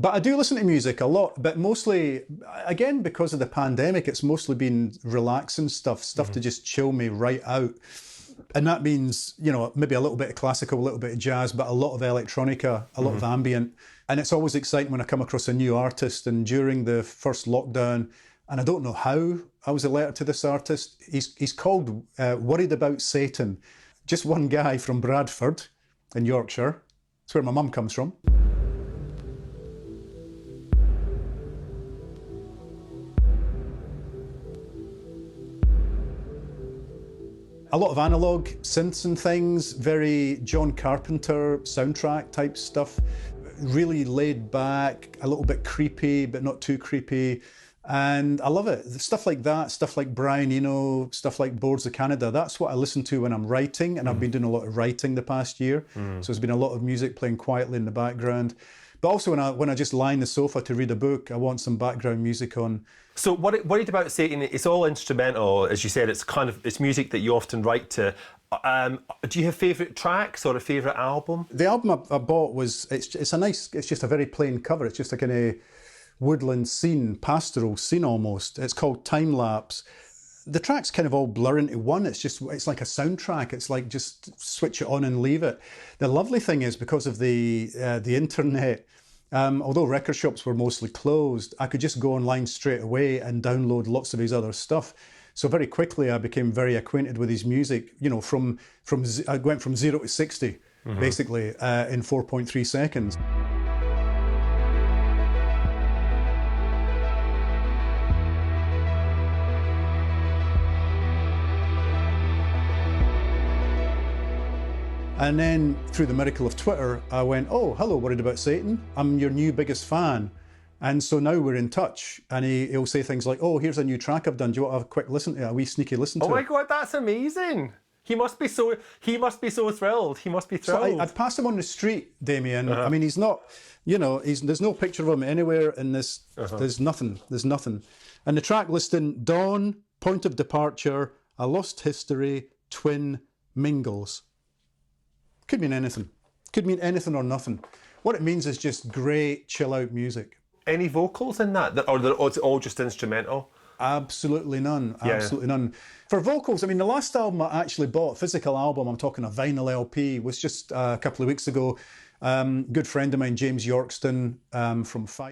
But I do listen to music a lot, but mostly, again, because of the pandemic, it's mostly been relaxing stuff to just chill me right out. And that means, you know, maybe a little bit of classical, a little bit of jazz, but a lot of electronica, a lot of ambient. And it's always exciting when I come across a new artist. And during the first lockdown, and I don't know how I was alerted to this artist, he's called Worried About Satan. Just one guy from Bradford in Yorkshire. That's where my mum comes from. A lot of analog synths and things, very John Carpenter soundtrack type stuff, really laid back, a little bit creepy, but not too creepy. And I love it. Stuff like that, stuff like Brian Eno, stuff like Boards of Canada, that's what I listen to when I'm writing. And I've been doing a lot of writing the past year. So there's been a lot of music playing quietly in the background. But also when I just lie on the sofa to read a book, I want some background music on. So Worried About Satan, it's all instrumental, as you said. It's music that you often write to. Do you have favourite tracks or a favourite album? The album I bought was it's just a very plain cover. It's just a kind of woodland scene, pastoral scene almost. It's called Time Lapse. The tracks kind of all blur into one. It's like a soundtrack. It's like just switch it on and leave it. The lovely thing is, because of the internet, although record shops were mostly closed, I could just go online straight away and download lots of his other stuff. So very quickly I became very acquainted with his music. You know, I went from 0 to 60 basically in 4.3 seconds. And then through the miracle of Twitter, I went, oh, hello, Worried About Satan. I'm your new biggest fan. And so now we're in touch. And he'll say things like, oh, here's a new track I've done. Do you want to have a quick listen to it? A wee sneaky listen to it? Oh my God, that's amazing. He must be so thrilled. He must be thrilled. So I'd passed him on the street, Damien. I mean, he's not, you know, there's no picture of him anywhere in this. There's nothing. And the track listing, Dawn, Point of Departure, A Lost History, Twin, Mingles. Could mean anything. Could mean anything or nothing. What it means is just great chill out music. Any vocals in that? Or it's all just instrumental? Absolutely none. Absolutely none. For vocals, I mean, the last album I actually bought, physical album, I'm talking a vinyl LP, was just a couple of weeks ago. Good friend of mine, James Yorkston from Fife.